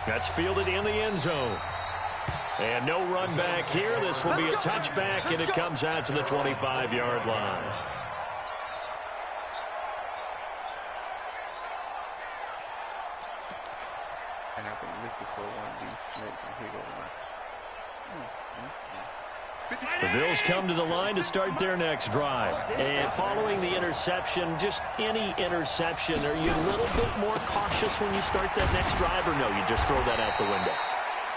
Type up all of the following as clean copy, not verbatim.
That's fielded in the end zone. And no run back here. This will be a touchback, and it comes out to the 25-yard line. And I think this is for one of these. Here goes The Bills come to the line to start their next drive. And following the interception, just any interception, are you a little bit more cautious when you start that next drive, or no, you just throw that out the window?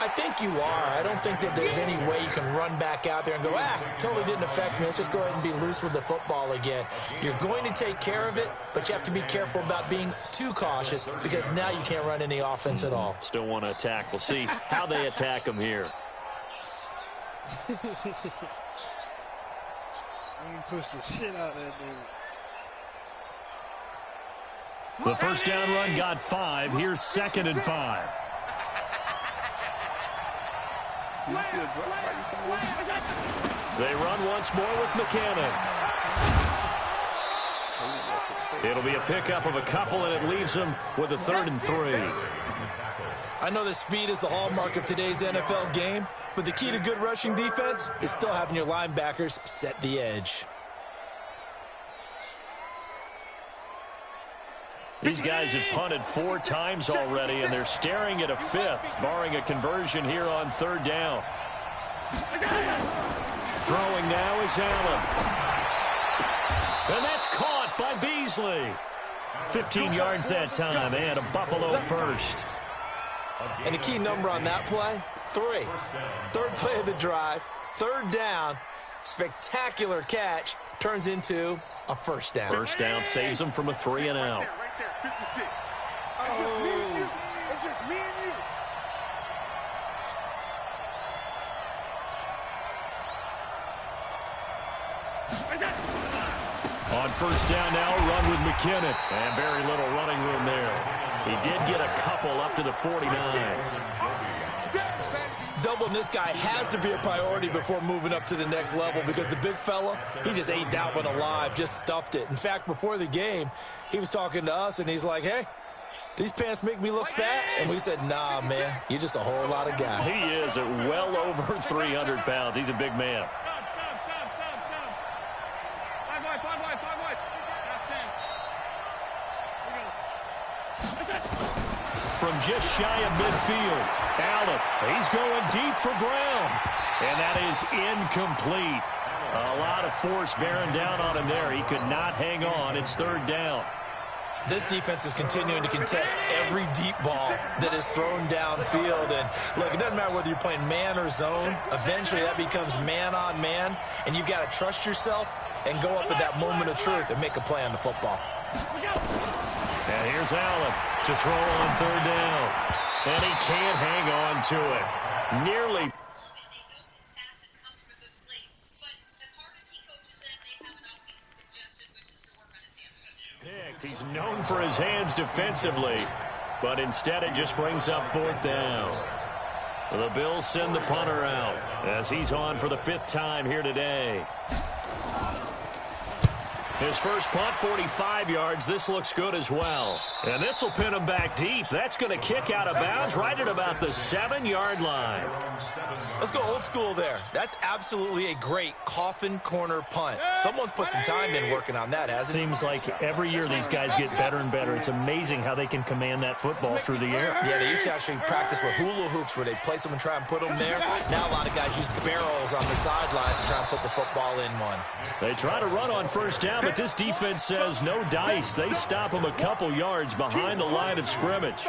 I think you are. I don't think that there's any way you can run back out there and go, totally didn't affect me. Let's just go ahead and be loose with the football again. You're going to take care of it, but you have to be careful about being too cautious because now you can't run any offense at all. Still want to attack. We'll see how they attack them here. I can push the shit out of that dude. The first down run got 5. Here's 2nd and 5. They run once more with McKinnon. It'll be a pickup of a couple, and it leaves them with a 3rd and 3. I know that speed is the hallmark of today's NFL game, but the key to good rushing defense is still having your linebackers set the edge. These guys have punted 4 times already, and they're staring at a 5th, barring a conversion here on 3rd down. Throwing now is Allen. And that's caught by Beasley. 15 yards that time, and a Buffalo first. And the key number on that play, 3. 3rd play of the drive, 3rd down, spectacular catch, turns into a first down. First down saves them from a 3 and out. 56. It's just me and you. It's just me and you. On first down now, a run with McKinnon. And very little running room there. He did get a couple up to the 49. Doubling this guy has to be a priority before moving up to the next level because the big fella, he just ate that one alive, just stuffed it. In fact, before the game, he was talking to us, and he's like, hey, these pants make me look fat? And we said, nah, man, you're just a whole lot of guy. He is at well over 300 pounds. He's a big man. From just shy of midfield, Allen, he's going deep for Brown. And that is incomplete. A lot of force bearing down on him there. He could not hang on. It's 3rd down. This defense is continuing to contest every deep ball that is thrown downfield. And, look, it doesn't matter whether you're playing man or zone. Eventually, that becomes man on man. And you've got to trust yourself and go up at that moment of truth and make a play on the football. And here's Allen to throw on 3rd down. And he can't hang on to it. Nearly. Picked. He's known for his hands defensively, but instead it just brings up 4th down. The Bills send the punter out as he's on for the 5th time here today. His first punt, 45 yards. This looks good as well. And this will pin him back deep. That's going to kick out of bounds right at about the 7-yard line. Let's go old school there. That's absolutely a great coffin corner punt. Someone's put some time in working on that, hasn't it? Seems like every year these guys get better and better. It's amazing how they can command that football through the air. Yeah, they used to actually practice with hula hoops where they place them and try and put them there. Now a lot of guys use barrels on the sidelines to try and put the football in one. They try to run on first down, but this defense says no dice. They stop them a couple yards behind the line of scrimmage.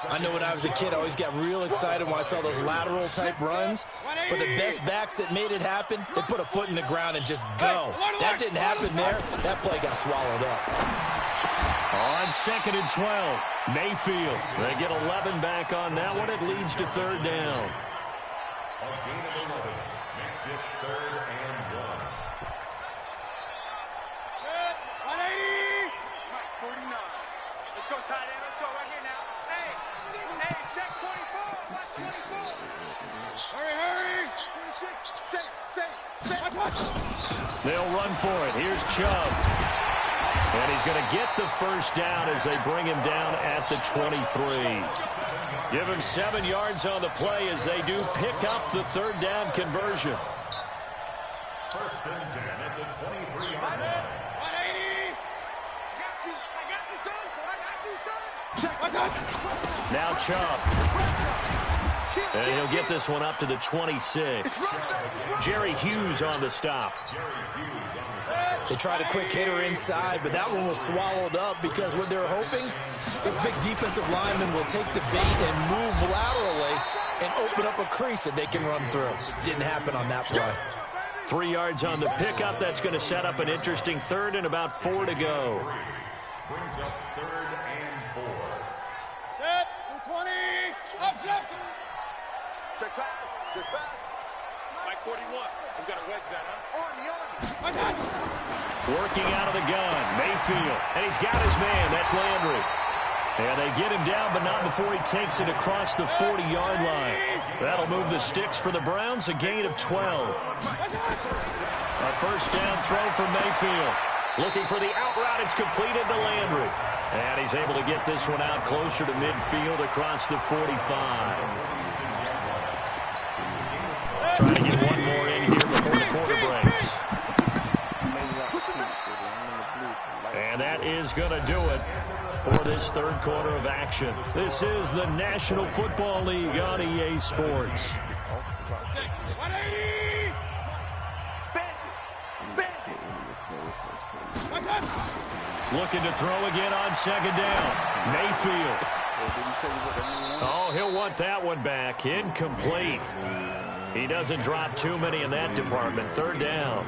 I know when I was a kid, I always got real excited when I saw those lateral type runs. But the best backs that made it happen, they put a foot in the ground and just go. That didn't happen there. That play got swallowed up. On 2nd and 12, Mayfield. They get 11 back on that one. It leads to 3rd down. A gain of 11 makes it 3rd and 1. 49. Let's go, tight end. Let's go right here now. Hey, check 24. Watch 24. Hurry. 26. They'll run for it. Here's Chubb. And he's going to get the first down as they bring him down at the 23. Give him 7 yards on the play as they do pick up the third down conversion. First and 10 at the 23-yard line. 180. I got you, son. Now Chubb. And he'll get this one up to the 26. Jerry Hughes on the stop. They tried a quick hitter inside, but that one was swallowed up because what they're hoping, this big defensive lineman will take the bait and move laterally and open up a crease that they can run through. Didn't happen on that play. 3 yards on the pickup. That's going to set up an interesting third and about 4 to go. Brings up 3rd and 4. Set. 20. Up, left. Check pass. Check pass. Mike 41. We've got to wedge that, huh? On the. I got it. Working out of the gun, Mayfield. And he's got his man. That's Landry. And they get him down, but not before he takes it across the 40-yard line. That'll move the sticks for the Browns, a gain of 12. A first down throw for Mayfield. Looking for the out route. It's completed to Landry. And he's able to get this one out closer to midfield across the 45. Trying to get one more in here before the quarter breaks. And that is going to do it for this third quarter of action. This is the National Football League on EA Sports. Looking to throw again on second down. Mayfield. Oh, he'll want that one back. Incomplete. He doesn't drop too many in that department. Third down.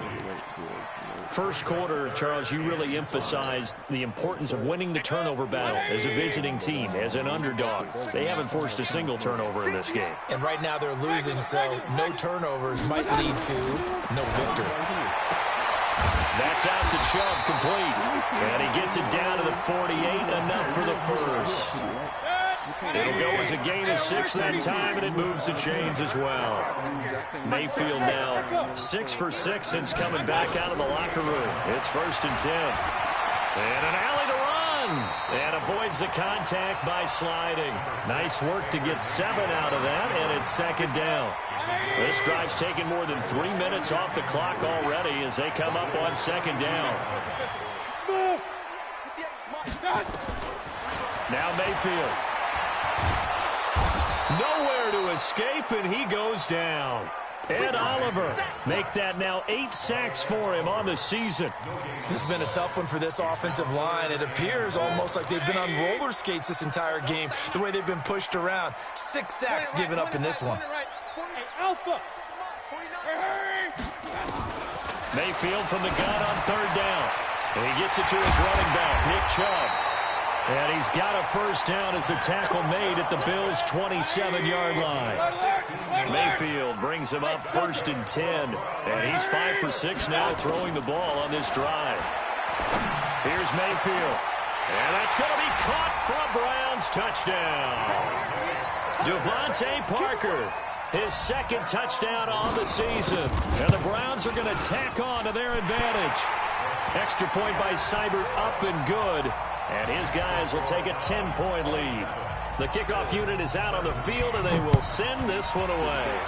First quarter, Charles, you really emphasized the importance of winning the turnover battle as a visiting team, as an underdog. They haven't forced a single turnover in this game. And right now they're losing, so no turnovers might lead to no victory. That's out to Chubb, complete. And he gets it down to the 48, enough for the first. It'll go as a gain of 6 that time, and it moves the chains as well. Mayfield now 6 for 6 since coming back out of the locker room. It's 1st and 10. And an alley to run. And avoids the contact by sliding. Nice work to get 7 out of that, and it's second down. This drive's taken more than 3 minutes off the clock already as they come up on second down. Now Mayfield. Nowhere to escape, and he goes down. Ed Oliver make that now 8 sacks for him on the season. This has been a tough one for this offensive line. It appears almost like they've been on roller skates this entire game, the way they've been pushed around. 6 sacks given up in this one. Mayfield from the gun on third down. And he gets it to his running back, Nick Chubb. And he's got a first down as the tackle made at the Bills' 27-yard line. Mayfield brings him up 1st and 10. And he's 5 for 6 now throwing the ball on this drive. Here's Mayfield. And that's going to be caught for a Browns touchdown. Devontae Parker, his 2nd touchdown on the season. And the Browns are going to tack on to their advantage. Extra point by Seibert up and good. And his guys will take a 10-point lead. The kickoff unit is out on the field, and they will send this one away.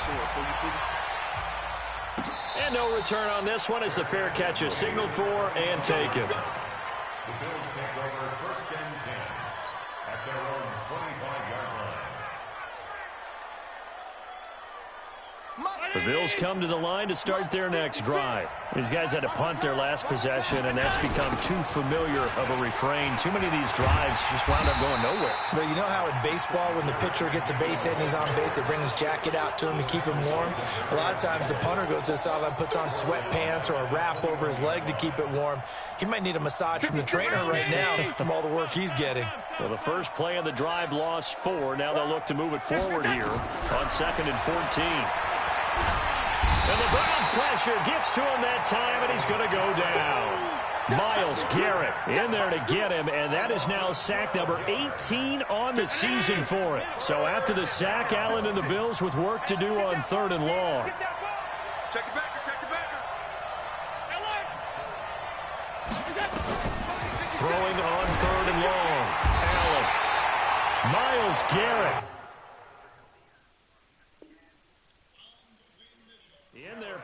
And no return on this one as the fair catch is signaled for and taken. The Bills take over 1st and 10 at their own 25-yard line. The Bills come to the line to start their next drive. These guys had to punt their last possession, and that's become too familiar of a refrain. Too many of these drives just wound up going nowhere. Well, you know how in baseball, when the pitcher gets a base hit and he's on base, they bring his jacket out to him to keep him warm? A lot of times the punter goes to the sideline, puts on sweatpants or a wrap over his leg to keep it warm. He might need a massage from the trainer right now from all the work he's getting. Well, the first play of the drive lost 4. Now they'll look to move it forward here on 2nd and 14. And the Browns pressure gets to him that time, and he's going to go down. Myles Garrett in there to get him, and that is now sack number 18 on the season for it. So after the sack, Allen and the Bills with work to do on 3rd and long. Check it back. Check it back. Throwing on 3rd and long. Allen. Myles Garrett.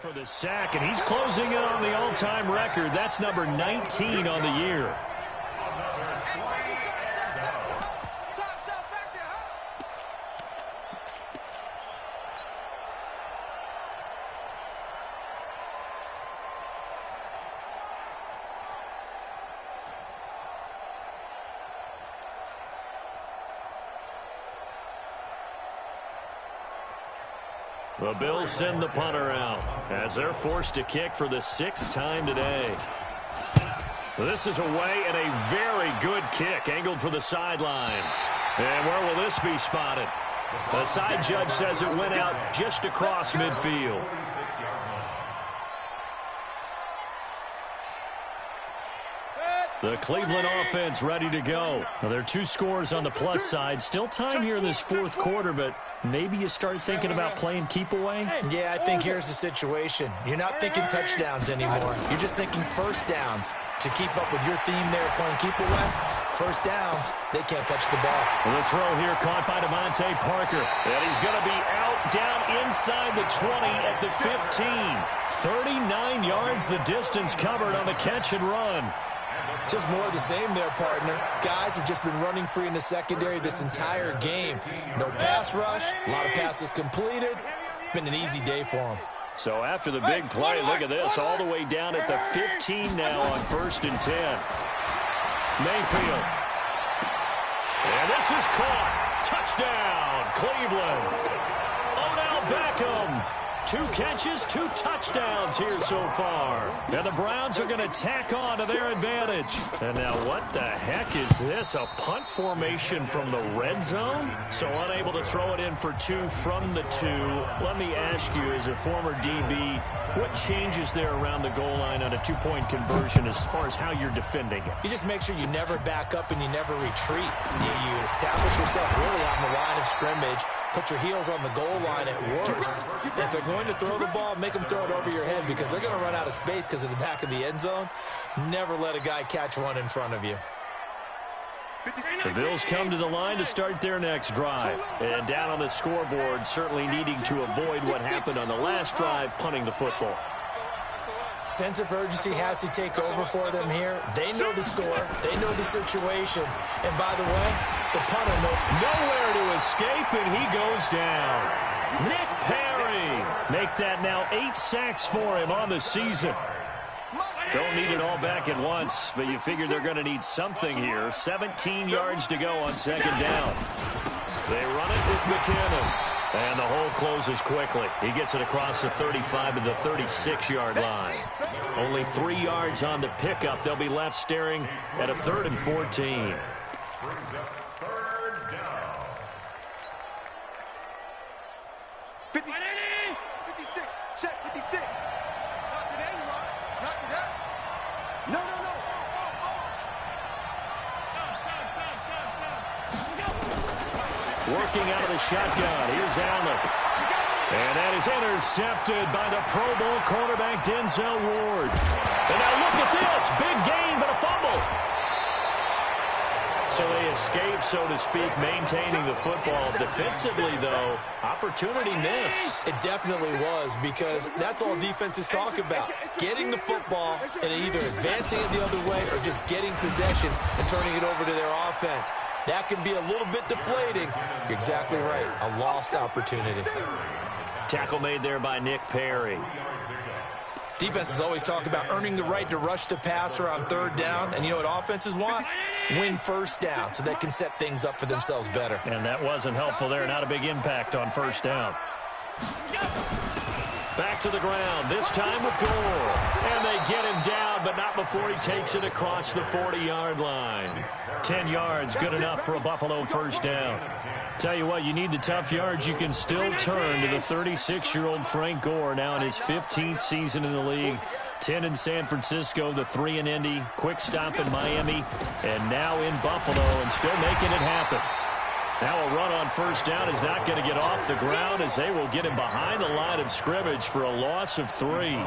for the sack, and he's closing in on the all-time record. That's number 19 on the year. The Bills send the punter out as they're forced to kick for the 6th time today. This is away and a very good kick angled for the sidelines. And where will this be spotted? The side judge says it went out just across midfield. The Cleveland offense ready to go. Well, there are 2 scores on the plus side. Still time here in this 4th quarter, but maybe you start thinking about playing keep away? Yeah, I think here's the situation. You're not thinking touchdowns anymore. You're just thinking first downs. To keep up with your theme there playing keep away, first downs, they can't touch the ball. And the throw here caught by Devontae Parker. And he's going to be out down inside the 20 at the 15. 39 yards the distance covered on the catch and run. Just more of the same there, partner. Guys have just been running free in the secondary this entire game. No pass rush, a lot of passes completed. Been an easy day for them. So after the big play, look at this, all the way down at the 15 now on 1st and 10. Mayfield. And this is caught. Touchdown, Cleveland. Odell Beckham. 2 catches, 2 touchdowns here so far. And the Browns are going to tack on to their advantage. And now what the heck is this? A punt formation from the red zone? So unable to throw it in for 2 from the 2. Let me ask you, as a former DB, what changes there around the goal line on a 2-point conversion as far as how you're defending it? You just make sure you never back up and you never retreat. You establish yourself really on the line of scrimmage. Put your heels on the goal line at worst. If they're going to throw the ball, make them throw it over your head because they're going to run out of space because of the back of the end zone. Never let a guy catch one in front of you. The Bills come to the line to start their next drive. And down on the scoreboard, certainly needing to avoid what happened on the last drive, punting the football. Sense of urgency has to take over for them here. They know the score. They know the situation. And by the way, the punter nowhere to escape, and he goes down. Nick Perry. Make that now 8 sacks for him on the season. Don't need it all back at once, but you figure they're going to need something here. 17 yards to go on 2nd down. They run it with McKinnon. And the hole closes quickly. He gets it across the 35 to the 36-yard line. Only 3 yards on the pickup. They'll be left staring at a 3rd and 14. Brings up 3rd down. 50, 56, check, 56. Not today, you are. Not today. No. Working out of the shotgun. Here's Allen. And that is intercepted by the Pro Bowl cornerback Denzel Ward. And now look at this. Big gain, but a fumble. So they escape, so to speak, maintaining the football. Defensively, though, opportunity miss. It definitely was, because that's all defenses talk about. Getting the football and either advancing it the other way or just getting possession and turning it over to their offense. That can be a little bit deflating. You're exactly right. A lost opportunity. Tackle made there by Nick Perry. Defenses always talk about earning the right to rush the passer on 3rd down. And you know what offenses want? Win 1st down so they can set things up for themselves better. And that wasn't helpful there. Not a big impact on 1st down. Back to the ground, this time with Gore. And they get him down, but not before he takes it across the 40-yard line. 10 yards, good enough for a Buffalo 1st down. Tell you what, you need the tough yards. You can still turn to the 36-year-old Frank Gore, now in his 15th season in the league. 10 in San Francisco, the 3 in Indy, quick stop in Miami, and now in Buffalo, and still making it happen. Now a run on 1st down is not going to get off the ground, as they will get him behind the line of scrimmage for a loss of 3.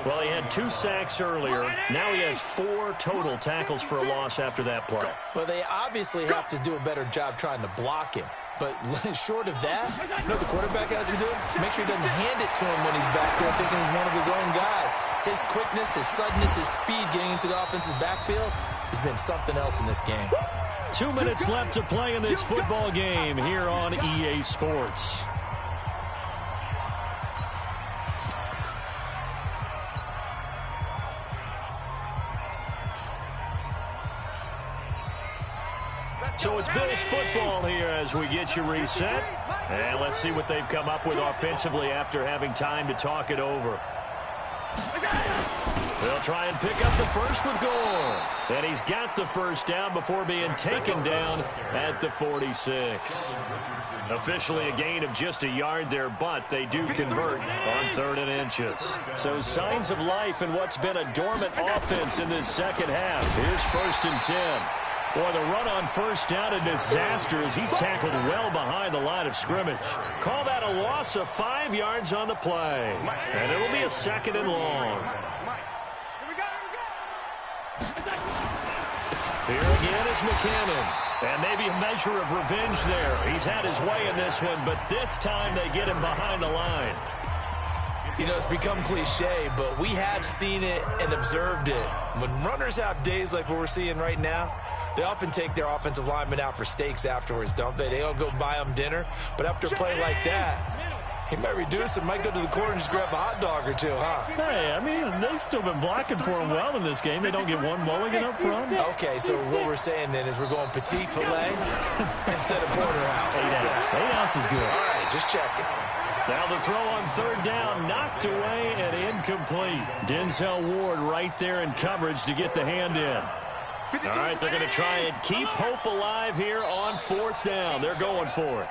Well, he had 2 sacks earlier. Now he has 4 total tackles for a loss after that play. Well, they obviously have to do a better job trying to block him. But short of that, you know what the quarterback has to do? Make sure he doesn't hand it to him when he's back there thinking he's one of his own guys. His quickness, his suddenness, his speed getting into the offense's backfield has been something else in this game. 2 minutes left to play in this football game here on EA Sports. So it's Bills football here as we get you reset. And let's see what they've come up with offensively after having time to talk it over. They'll try and pick up the first with goal. And he's got the first down before being taken down at the 46. Officially a gain of just a yard there, but they do convert on 3rd and inches. So signs of life in what's been a dormant offense in this second half. Here's 1st and 10. Boy, the run on first down, a disaster as he's tackled well behind the line of scrimmage. Call that a loss of 5 yards on the play. And it'll be a 2nd and long. Here again is McKinnon. And maybe a measure of revenge there. He's had his way in this one, but this time they get him behind the line. You know, it's become cliche, but we have seen it and observed it. When runners have days like what we're seeing right now, they often take their offensive linemen out for steaks afterwards, don't they? They all go buy them dinner. But after a play like that, he might reduce and might go to the corner and just grab a hot dog or two, huh? Hey, I mean, they've still been blocking for him well in this game. They don't get one mulligan up front. Okay, so what we're saying then is we're going petite filet instead of porterhouse. 8 ounce. 8 ounce is good. All right, just checking. Now the throw on 3rd down, knocked away and incomplete. Denzel Ward right there in coverage to get the hand in. All right, they're going to try and keep hope alive here on 4th down. They're going for it.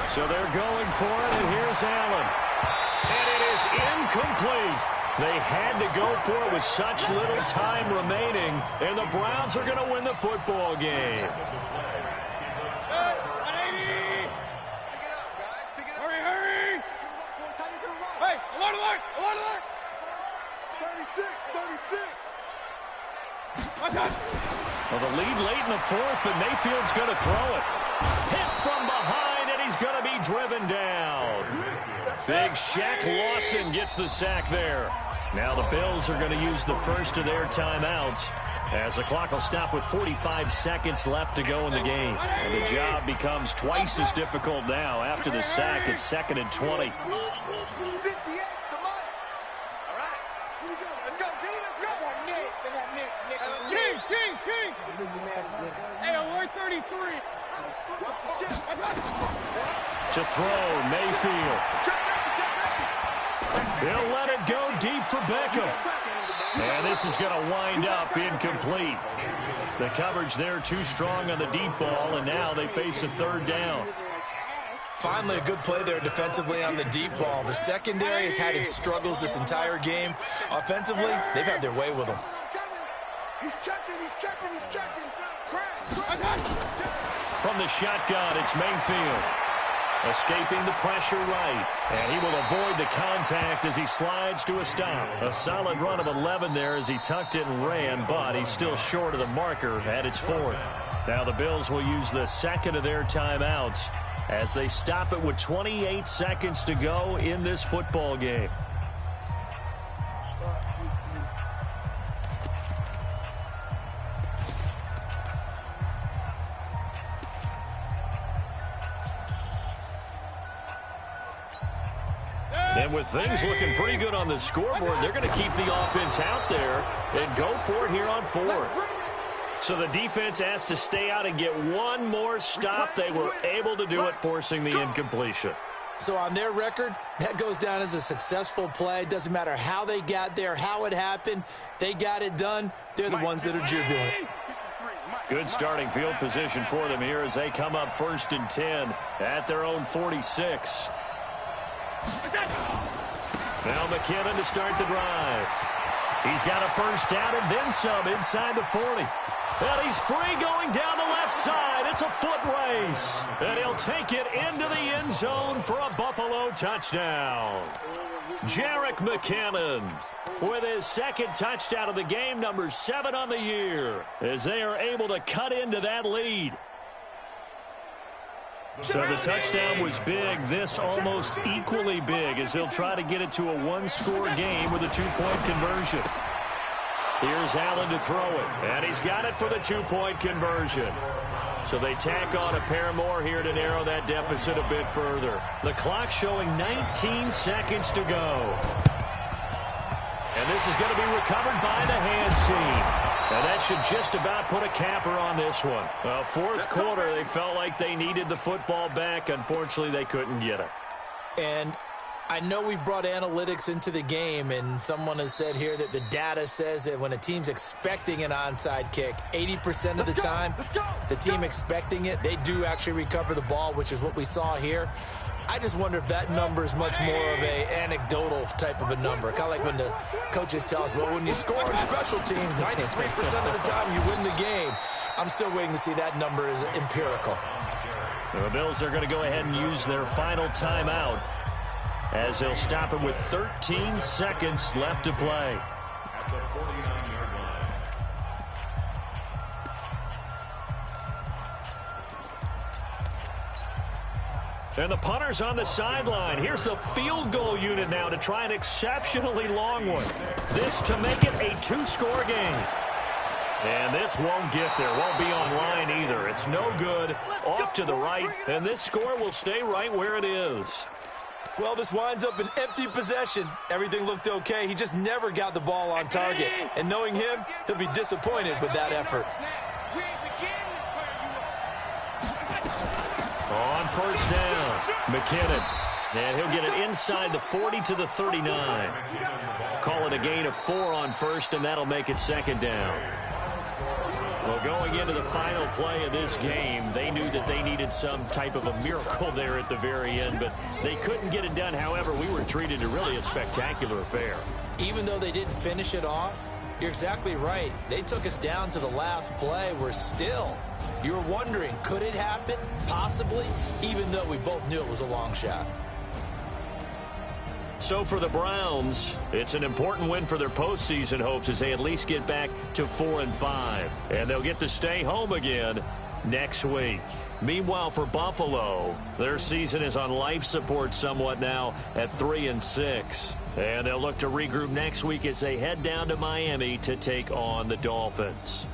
So they're going for it, and here's Allen. And it is incomplete. They had to go for it with such little time remaining, and the Browns are going to win the football game. Hurry! Hey, alert! 36! Well, the lead late in the 4th, but Mayfield's going to throw it. Hit from behind, and he's going to be driven down. Big Shaq Lawson gets the sack there. Now the Bills are going to use the first of their timeouts as the clock will stop with 45 seconds left to go in the game. And the job becomes twice as difficult now. After the sack, it's 2nd and 20. Hey, alert 33. To throw, Mayfield. He'll let it go deep for Beckham. And this is going to wind up incomplete. The coverage there too strong on the deep ball, and now they face a 3rd down. Finally, a good play there defensively on the deep ball. The secondary has had its struggles this entire game. Offensively, they've had their way with them. He's checking. From the shotgun, it's Mayfield. Escaping the pressure right. And he will avoid the contact as he slides to a stop. A solid run of 11 there as he tucked it and ran, but he's still short of the marker at its 4th. Now the Bills will use the 2nd of their timeouts as they stop it with 28 seconds to go in this football game. And with things looking pretty good on the scoreboard, they're going to keep the offense out there and go for it here on 4th. So the defense has to stay out and get one more stop. They were able to do it, forcing the incompletion. So on their record, that goes down as a successful play. Doesn't matter how they got there, how it happened. They got it done. They're the ones that are jubilant. Good starting field position for them here as they come up 1st and 10 at their own 46. Now McKinnon to start the drive. He's got a first down and then some inside the 40. And he's free going down the left side. It's a foot race. And he'll take it into the end zone for a Buffalo touchdown. Jerick McKinnon with his 2nd touchdown of the game, number 7 on the year, as they are able to cut into that lead. So the touchdown was big. This almost equally big as he'll try to get it to a one-score game with a two-point conversion. Here's Allen to throw it, and he's got it for the two-point conversion. So they tack on a pair more here to narrow that deficit a bit further. The clock showing 19 seconds to go. And this is going to be recovered by the hands team. And that should just about put a capper on this one. Well, fourth quarter, they felt like they needed the football back. Unfortunately, they couldn't get it. And I know we brought analytics into the game, and someone has said here that the data says that when a team's expecting an onside kick, 80% of the time, the team expecting it, they do actually recover the ball, which is what we saw here. I just wonder if that number is much more of a anecdotal type of a number. Kind of like when the coaches tell us, well, when you score on special teams, 93% of the time you win the game. I'm still waiting to see that number is empirical. The Bills are going to go ahead and use their final timeout as they'll stop it with 13 seconds left to play. At the 49-yard line. And the punter's on the sideline. Here's the field goal unit now to try an exceptionally long one. This to make it a two-score game. And this won't get there. Won't be online either. It's no good. Off to the right. And this score will stay right where it is. Well, this winds up an empty possession. Everything looked okay. He just never got the ball on target. And knowing him, he'll be disappointed with that effort. On first down, McKinnon. And he'll get it inside the 40 to the 39. Call it a gain of 4 on first, and that'll make it second down. Well, going into the final play of this game, they knew that they needed some type of a miracle there at the very end, but they couldn't get it done. However, we were treated to really a spectacular affair. Even though they didn't finish it off, you're exactly right. They took us down to the last play. We're still, you were wondering, could it happen? Possibly, even though we both knew it was a long shot. So for the Browns, it's an important win for their postseason hopes as they at least get back to 4-5. And they'll get to stay home again next week. Meanwhile, for Buffalo, their season is on life support somewhat now at 3-6. And they'll look to regroup next week as they head down to Miami to take on the Dolphins.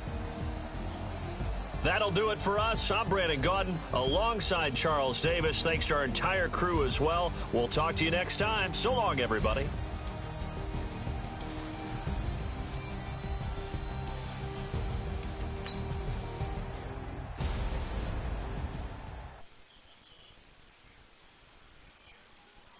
That'll do it for us. I'm Brandon Gaudin alongside Charles Davis. Thanks to our entire crew as well. We'll talk to you next time. So long, everybody.